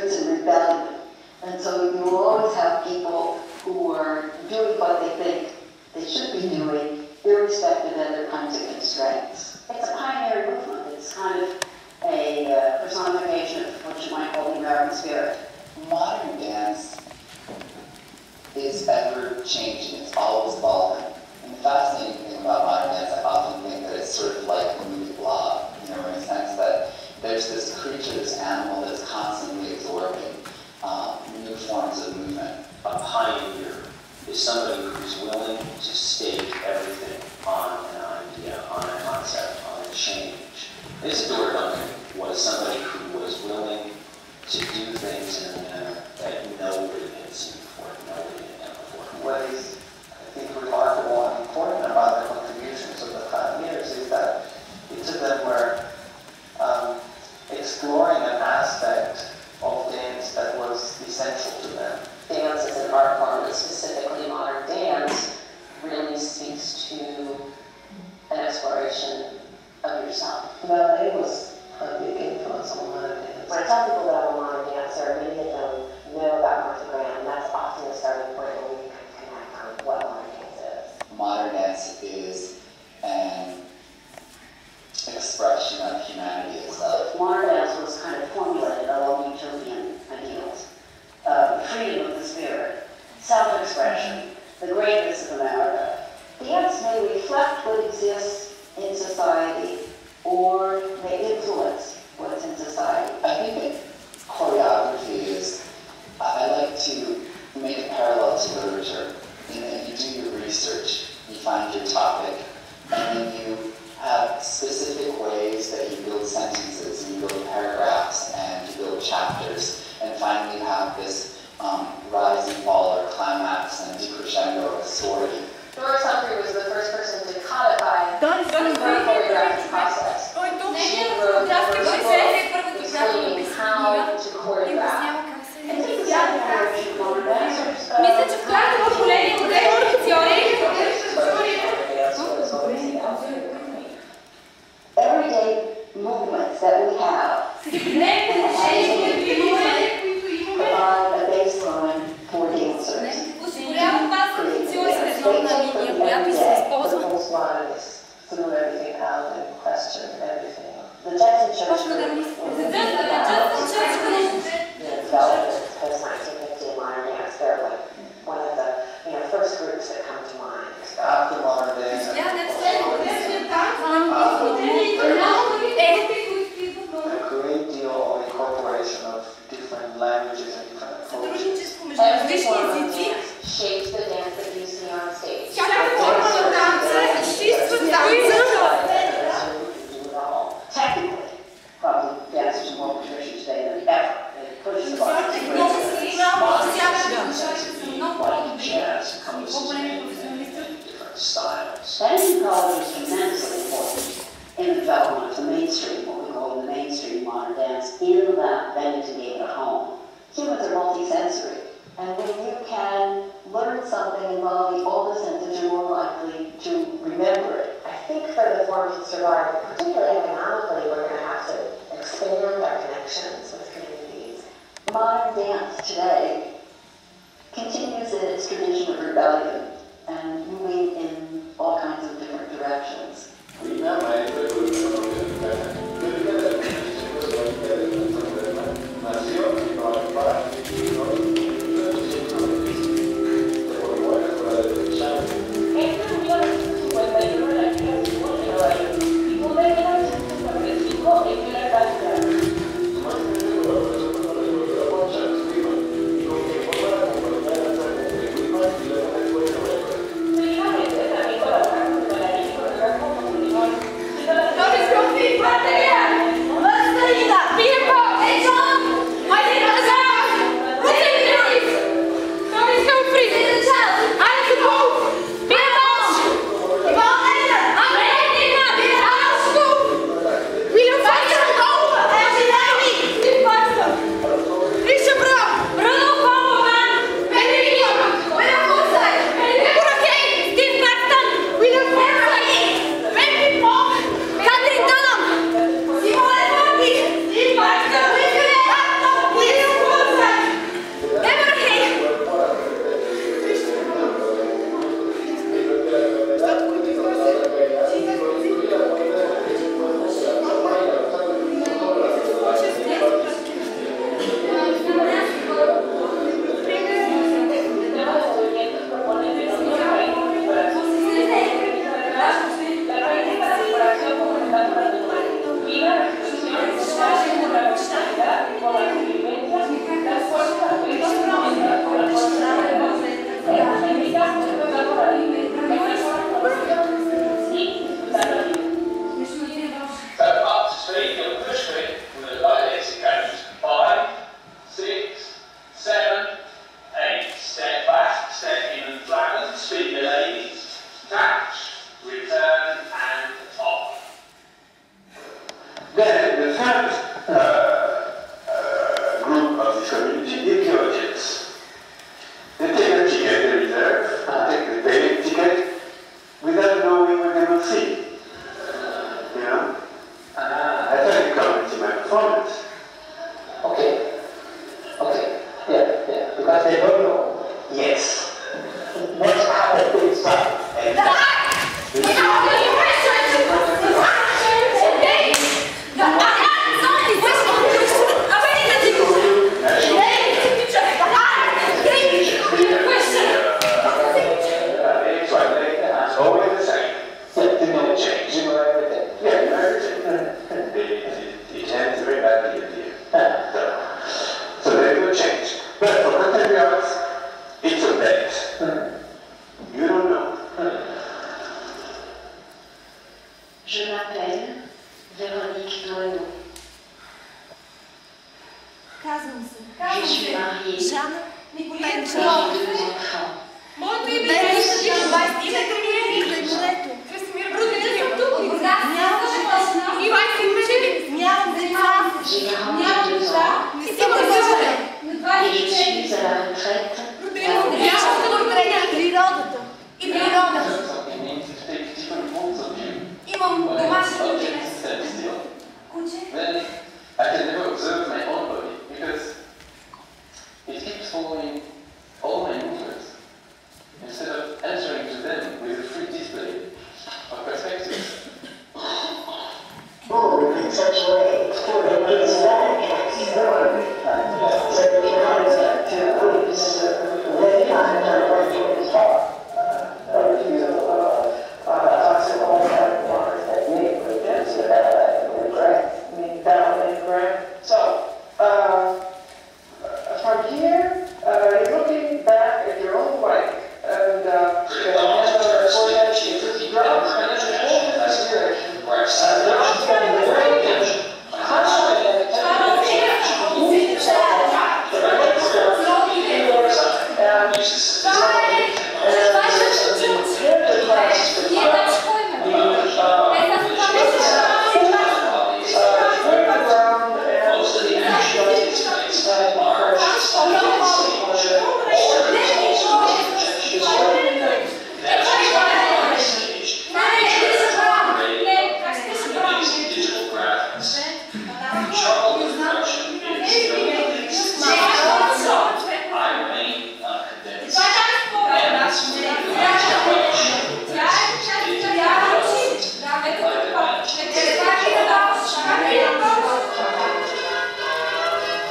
roots in rebellion. And so you will always have people who are doing what they think they should be doing, irrespective of their kinds of constraints. It's a pioneer movement. It's kind of a personification of what you might call the American spirit. Modern dance is ever changing. It's always evolving. And the fascinating thing about modern dance, I often think that it's sort of like a movie Blob, in a sense that there's this creature, this animal that's constantly absorbing new forms of movement. A pioneer is somebody who's willing to stake everything on an idea, on a concept, on a change. Isadora Duncan was somebody who was willing to do things in a manner that nobody had seen before, nobody had done before. What is, I think, remarkable and important about the contributions of the pioneers is that each of them were exploring an aspect of dance that was essential to them. Dance as an art form, and specifically modern dance, really speaks to an exploration of yourself. Ballet was a big influence on modern dance. When I tell people that I'm a modern dancer, many of them know about Martha Graham. That's often the starting point where we can connect on what modern dance is. Modern dance is an expression of humanity itself. Modern dance was kind of formulated along utopian ideals. Freedom of the spirit, self-expression, the greatness of America. Dance may reflect what exists in society or may influence what's in society. I think that choreography is, I like to make a parallel to literature. You know, you do your research, you find your topic, and then you have specific ways that you build sentences, and you build paragraphs, and you build chapters, and finally you have this rise and fall or climax and decrescendo of a story. Doris Humphrey was the first person to codify the choreographic process. She wrote the first book explaining how to choreograph. And this is something that modern dancers everyday movements that we have provide a baseline for dancers. Postmodernists threw everything out and questioned everything. The Jackson Church was developed post-1950 modern dance. They're like one of the first groups that come to mind. After modern dance, a great deal of incorporation of different languages and different approaches. Every form of dance shapes the dance that you see on stage. Technically, probably dancers are more proficient today than ever. It pushes the button. Jazz encompasses many different styles. Dancing college is tremendously important in the development of the mainstream, what we call the mainstream modern dance, in that Bennington gave it a home. Humans are multisensory, and when you can learn something involving all the senses, you're more likely to remember it. I think for the form to survive, particularly economically, we're going to have to expand our connections with communities. Modern dance today continues in its tradition of rebellion and moving in all kinds of different directions.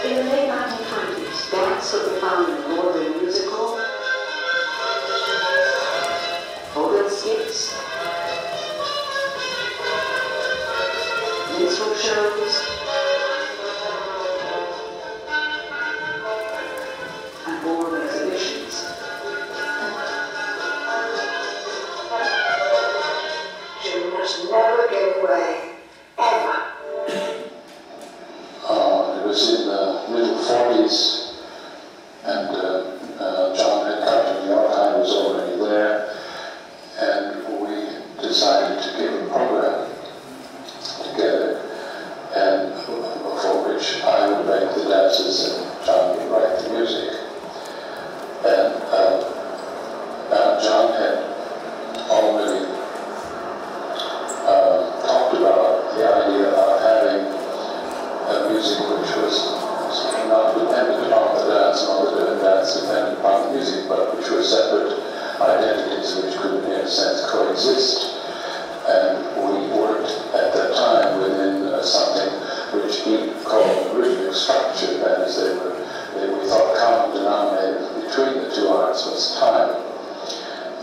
In the late 1920s, dance could be found in Broadway musical, vaudeville skits, minstrel shows, and ballroom exhibitions. Jim must never give way, ever. It was in the middle 40s, and John had come to New York. I was already there, and we decided to give a program together, and for which I would make the dances and John would write the music. And John had already talked about the idea of having music which was not dependent upon the dance, nor the dance dependent upon the music, but which were separate identities which could, in a sense, coexist. And we worked at that time within something which he called rhythmic structure. That is, we thought common denominator between the two arts was time.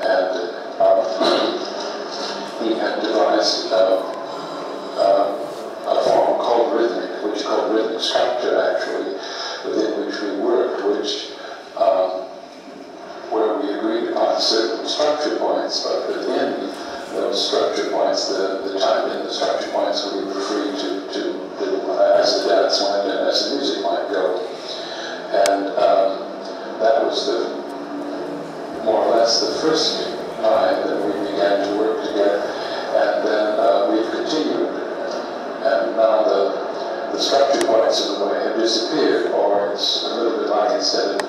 And he had devised a form called rhythmic, which called rhythmic structure, actually, within which we worked, where we agreed upon certain structure points, but within those structure points, the time in the structure points, we were free to do as the dance went and as the music might go. And that was more or less the first time that we began to work together, and then we've continued. And now the structure points in a way have disappeared, or it's a little bit like instead of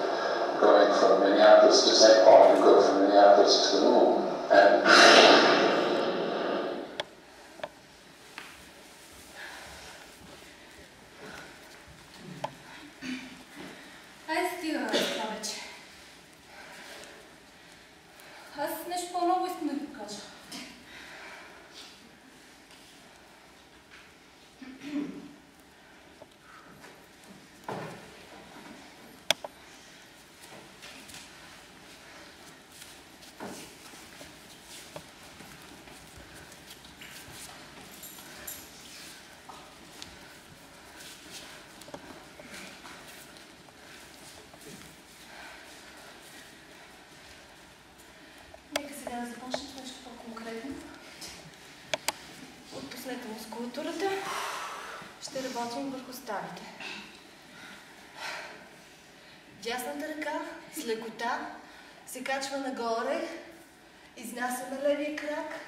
going from Minneapolis to St. Paul, you go from Minneapolis to the moon. And Аз нещо по-ново искам да ви покажа. Да започнем с нещо по-конкретно. Отпуснете мускулатурата. Ще работим върху ставите. Дясната ръка с лекота се качва нагоре, изнасяме левия крак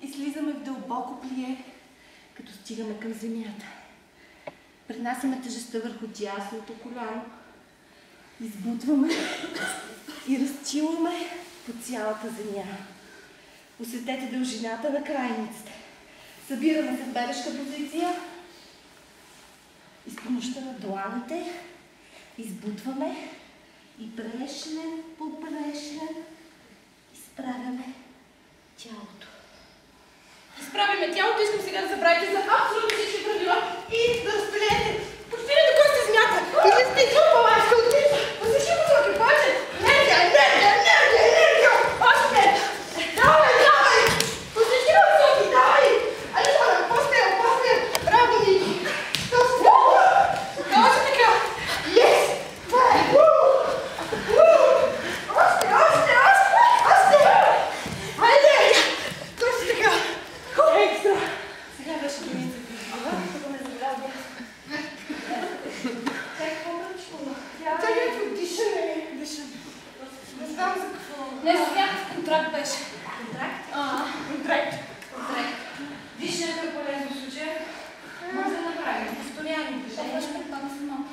и слизаме в дълбоко плие, като стигаме към земята. Пренасяме тежестта върху дясното коляно, избутваме и разчилваме по цялата земя. Усетете дължината на крайниците. Събираме се в белешка позиция и с помощта на дланите избутваме и прешлен по прешлен изправяме тялото. Изправяме тялото, искам сега да забравите за абсолютно всички правила и да разпилеете почти до коста земята. И да сте извън палачка от типа. По всички посоки, повече. Енергия, енергия, енергия, енергия. Още! Давай, давай! По всички посоки, давай! Айде хора, по-смело, по-смело. Браво, Ники! Точно така! Yes! Това е! Още! Айде! Точно така! Екстра! Сега беше границата. Нещо някакъв контракт беше. Контракт? Контракт. Виж някакъв полезно случай. Може да направим. Постоянни движения. Виж как това са много.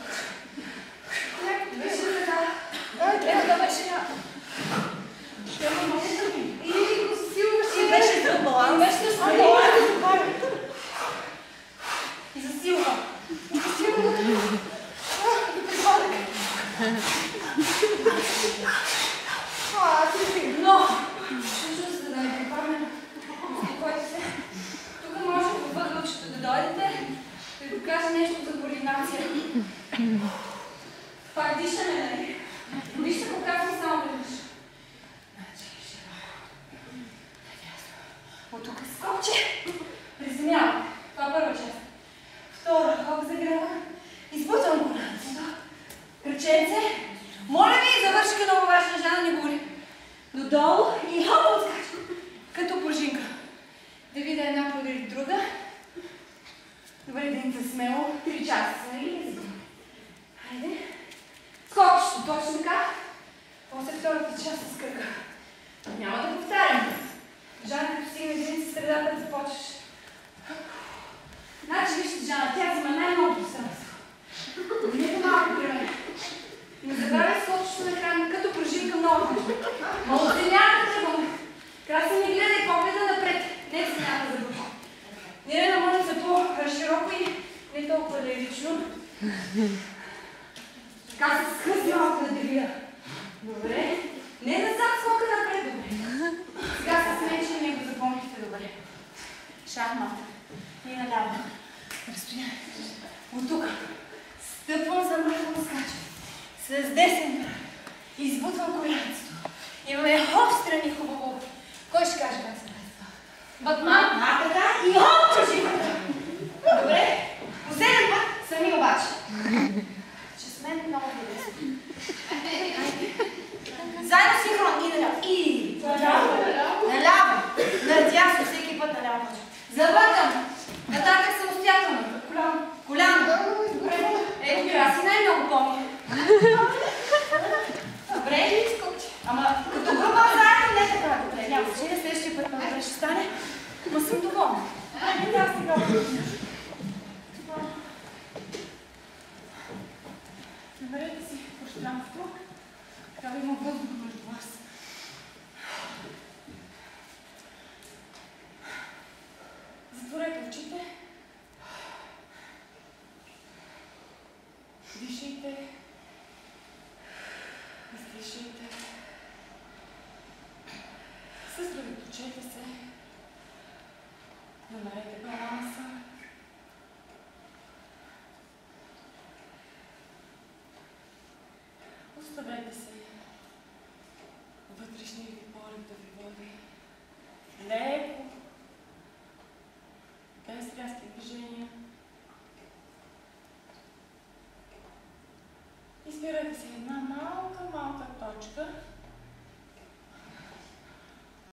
Беше така. Ето да беше ще има много тъмни. И го засилваш. И беше за баланс. И беше за баланс. И засилва. И засилва. Но, всъщност, за да не припомня, успокойте се. Тук може във въгълчето да дойдете, да ви покажа нещо за координация. Пак дишаме, нали? Вижте, показвам само веднъж. От тук скоче, приземявам. Това е първа част. Втора, хок загрева, избутвам коленцето. Кръченце. Моля ви, завърши много важна жена, не говори. Додолу и хоп, отскача. Като пружинка. Да видя една продели друга. Добре, да им се смело. 3 часа, нали? Хайде. Скочи, точно така. После втората част с кръга. Няма да повтарям. Жана, като стигне един със средата, да започваш. Значи, вижте, Жана, тя взима най-много пространство. Не малко време. Не забравяй скочваш на екрана, като пружинка много важно. Оценявате тръгваме. Трябва да се не гледай погледа напред. Не се няма да забърши. Не да може да се по-широко и не толкова лирично. Така се скъси малко да девия. Добре. Не назад, скока напред, добре. Сега се смече и не го запомнихте добре. Шахмат. И наляво. Разстояние. От тук. Стъпвам, замръзвам, скачам. С десен крак. Избутвам коленцето. Имаме хоп страни хубаво. Кой ще каже как се прави това? Батман, така и хоп чужиката. Добре? Последен път, сами обаче. Че с мен много интересно. Заедно синхрон и наляво. И наляво. Надясно, всеки път наляво. Завъртам. Нататък самостоятелно. Коляно. Ето, аз си най-много помня. Добре, скочи. Ама като група заедно не така. Добре, няма значение, следващия път на ще стане. Ма съм доволна. Айде, аз сега наберете си пространство. Трябва да има въздух между вас. Затворете очите. Дишайте. Издишайте. Съсредоточете се. Намерете баланса. Оставете се